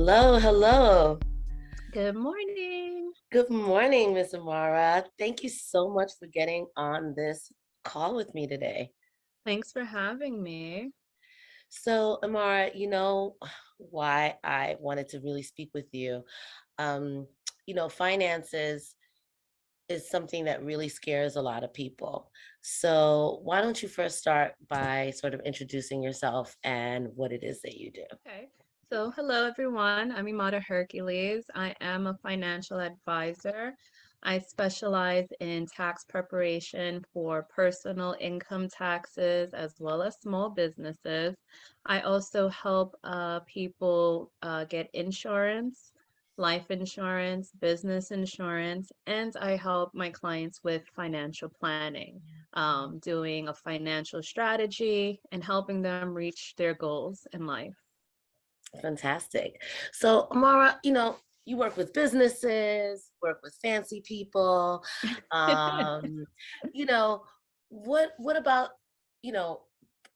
Hello, hello. Good morning. Good morning, Miss Amara. Thank you so much for getting on this call with me today. Thanks for having me. So, Amara, you know why I wanted to really speak with you. Um, finances is something that really scares a lot of people. So, why don't you first start by sort of introducing yourself and what it is that you do? Okay. So, hello everyone. I'm Imada Hercules. I am a financial advisor. I specialize in tax preparation for personal income taxes as well as small businesses. I also help people get insurance, life insurance, business insurance, and I help my clients with financial planning, doing a financial strategy and helping them reach their goals in life. Fantastic. So, Amara, you work with businesses, work with fancy people. Um, you know, what about, you know,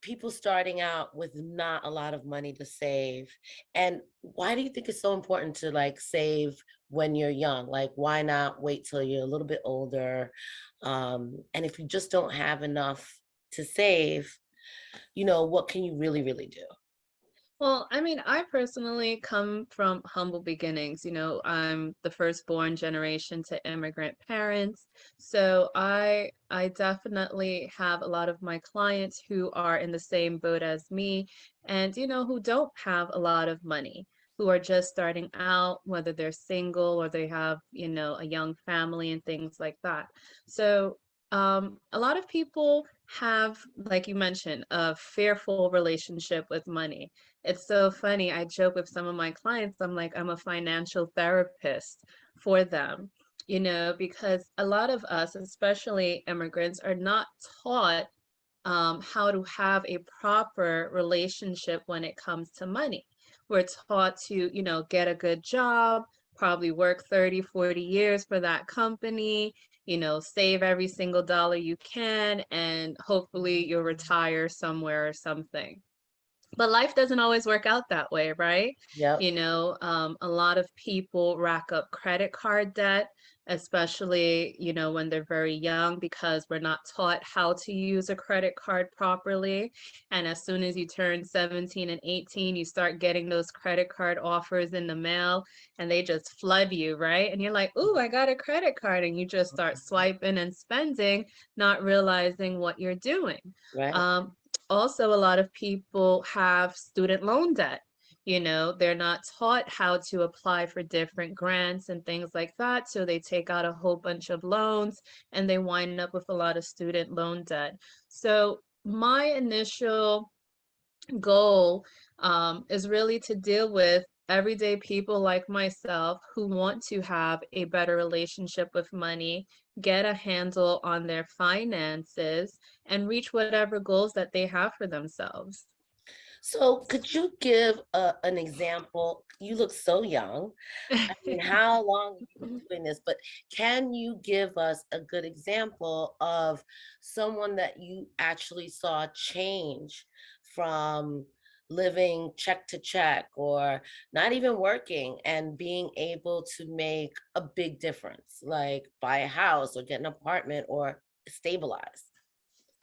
people starting out with not a lot of money to save? And why do you think it's so important to like save when you're young? Like, why not wait till you're a little bit older? And if you just don't have enough to save, what can you really, really do? Well, I mean, I personally come from humble beginnings. I'm the firstborn generation to immigrant parents. So I definitely have a lot of my clients who are in the same boat as me and who don't have a lot of money, who are just starting out, whether they're single or they have, a young family and things like that. So a lot of people have, like you mentioned, a fearful relationship with money. It's so funny. I joke with some of my clients, I'm like, I'm a financial therapist for them, because a lot of us, especially immigrants, are not taught how to have a proper relationship when it comes to money. We're taught to, get a good job, probably work 30, 40 years for that company, save every single dollar you can, and hopefully you'll retire somewhere or something. But life doesn't always work out that way, right? Yep. A lot of people rack up credit card debt, especially, when they're very young, because we're not taught how to use a credit card properly. And as soon as you turn 17 and 18, you start getting those credit card offers in the mail and they just flood you, right? And you're like, "Ooh, I got a credit card." And you just start swiping and spending, not realizing what you're doing. Right. Um, Also, a lot of people have student loan debt. They're not taught how to apply for different grants and things like that. So they take out a whole bunch of loans and they wind up with a lot of student loan debt. So my initial goal is really to deal with everyday people like myself who want to have a better relationship with money, get a handle on their finances, and reach whatever goals that they have for themselves. So, could you give an example? You look so young. I mean, how long have you been doing this? But can you give us a good example of someone that you actually saw change from living check to check or not even working and being able to make a big difference, like buy a house or get an apartment or stabilize?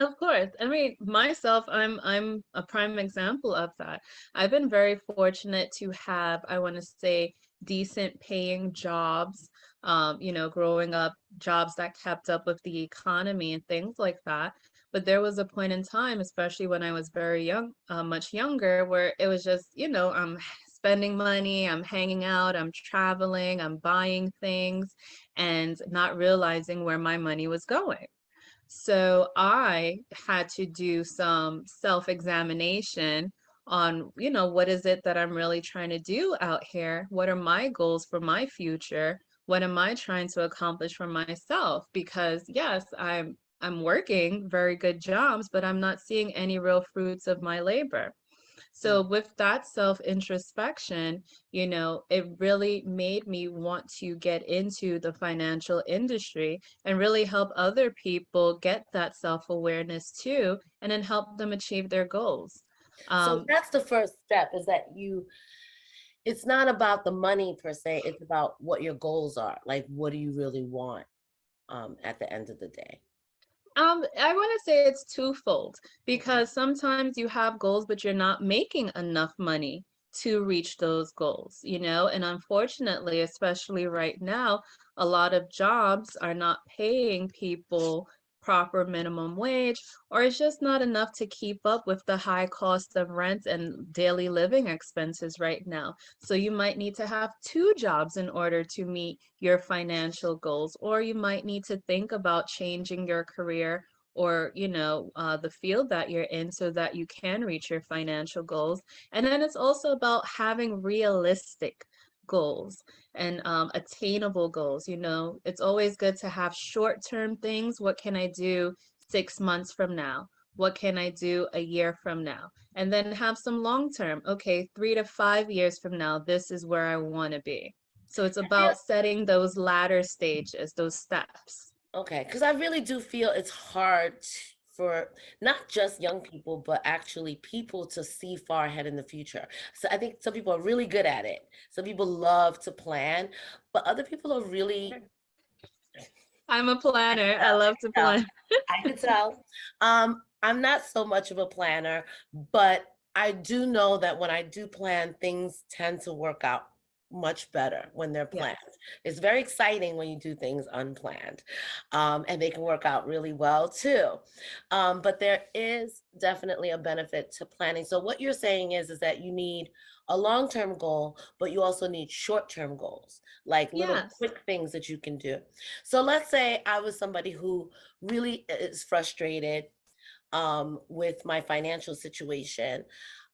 Of course. I mean, myself, I'm a prime example of that. I've been very fortunate to have, I want to say, decent paying jobs, growing up, jobs that kept up with the economy and things like that. But there was a point in time, especially when I was very young, much younger, where it was just, I'm spending money, I'm hanging out, I'm traveling, I'm buying things, and not realizing where my money was going. So I had to do some self-examination on, what is it that I'm really trying to do out here? What are my goals for my future? What am I trying to accomplish for myself? Because yes, I'm working very good jobs, but I'm not seeing any real fruits of my labor. So with that self-introspection, it really made me want to get into the financial industry and really help other people get that self-awareness too, and then help them achieve their goals. So Um, that's the first step is that it's not about the money per se, it's about what your goals are. Like, what do you really want at the end of the day? I want to say it's twofold because sometimes you have goals, but you're not making enough money to reach those goals, you know? And unfortunately, especially right now, a lot of jobs are not paying people proper minimum wage, or it's just not enough to keep up with the high cost of rent and daily living expenses right now. So you might need to have two jobs in order to meet your financial goals, or you might need to think about changing your career or the field that you're in so that you can reach your financial goals. And then it's also about having realistic goals and attainable goals. It's always good to have short-term things. What can I do 6 months from now? What can I do a year from now? And then have some long term. Okay, 3 to 5 years from now, this is where I want to be. So it's I feel about setting those ladder stages, those steps. okay, because I really do feel it's hard for not just young people, but actually people to see far ahead in the future. So I think some people are really good at it. Some people love to plan, but other people are really, I'm a I can planner. I tell, I love can to tell, plan. I can tell. I'm not so much of a planner, but I do know that when I do plan, things tend to work out much better when they're Yeah. planned. It's very exciting when you do things unplanned, and they can work out really well too. But there is definitely a benefit to planning. So what you're saying is that you need a long-term goal, but you also need short-term goals, like little Yes. quick things that you can do. So let's say I was somebody who really is frustrated with my financial situation.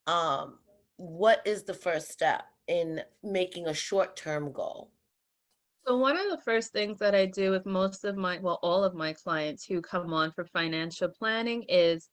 Um, what is the first step in making a short-term goal? So one of the first things that I do with most of my, well, all of my clients who come on for financial planning is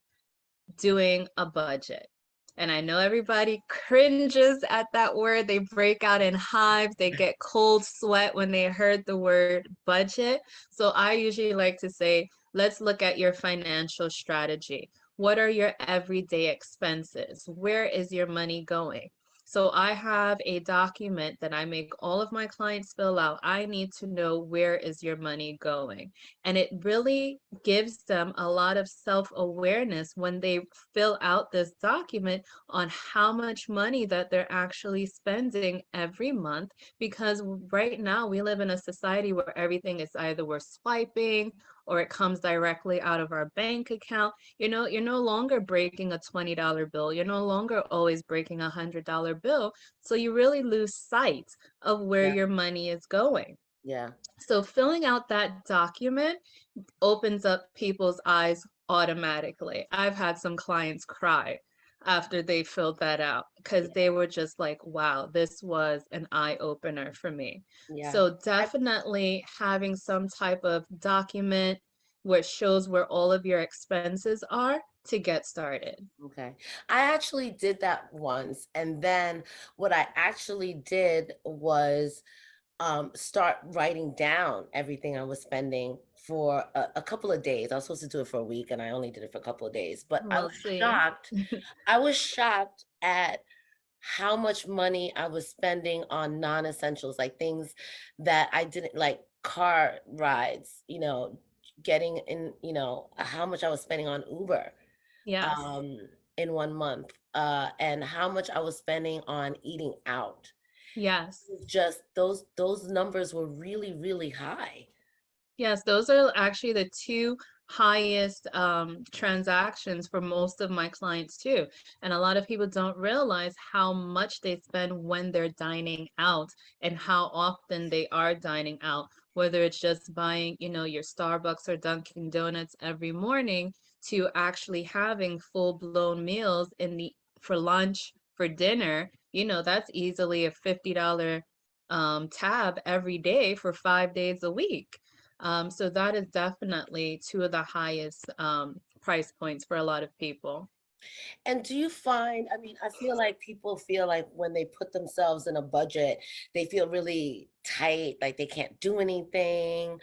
doing a budget. And I know everybody cringes at that word. They break out in hives. They get cold sweat when they heard the word budget. So I usually like to say, let's look at your financial strategy. What are your everyday expenses? Where is your money going? So I have a document that I make all of my clients fill out. I need to know where is your money going. And it really gives them a lot of self-awareness when they fill out this document on how much money that they're actually spending every month. Because right now we live in a society where everything is either we're swiping or it comes directly out of our bank account. You're no longer breaking a $20 bill. You're no longer always breaking $100 bill. So you really lose sight of where Yeah, your money is going. yeah, So filling out that document opens up people's eyes automatically. I've had some clients cry after they filled that out because they were just like, wow, this was an eye opener for me. yeah. So I, definitely having some type of document which shows where all of your expenses are to get started. okay. I actually did that once, and then what I actually did was start writing down everything I was spending for a couple of days. I was supposed to do it for a week and I only did it for a couple of days. But We'll see. shocked. I was shocked at how much money I was spending on non-essentials, like things that I didn't like car rides, getting in, how much I was spending on Uber Yes. um in 1 month, and how much I was spending on eating out. Yes. Just those numbers were really, really high. Yes, those are actually the two highest transactions for most of my clients too. And a lot of people don't realize how much they spend when they're dining out and how often they are dining out, whether it's just buying, your Starbucks or Dunkin' Donuts every morning to actually having full-blown meals for lunch, for dinner. That's easily a $50 tab every day for 5 days a week. So that is definitely two of the highest price points for a lot of people. And do you find, I mean, I feel like people feel like when they put themselves in a budget, they feel really tight, like they can't do anything.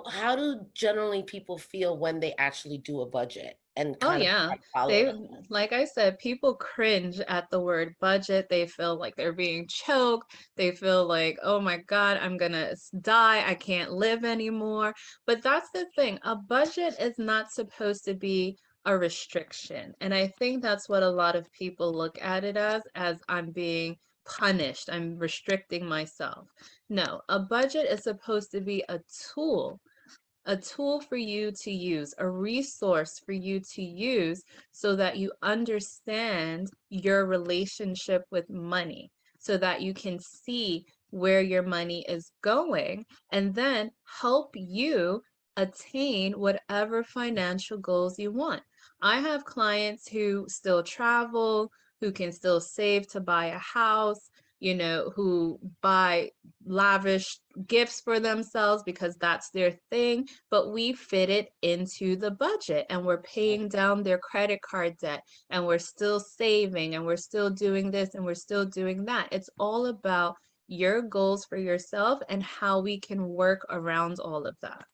How do generally people feel when they actually do a budget and Oh kind of yeah. follow it They, up? like I said, people cringe at the word budget. They feel like they're being choked. They feel like, oh my God, I'm gonna die. I can't live anymore. But that's the thing. A budget is not supposed to be a restriction. And I think that's what a lot of people look at it as I'm being punished. I'm restricting myself. No, a budget is supposed to be tool a tool for you to use, a resource for you to use so that you understand your relationship with money, so that you can see where your money is going and then help you attain whatever financial goals you want. I have clients who still travel, who can still save to buy a house, who buy lavish gifts for themselves because that's their thing, but we fit it into the budget and we're paying down their credit card debt and we're still saving and we're still doing this and we're still doing that. It's all about your goals for yourself and how we can work around all of that.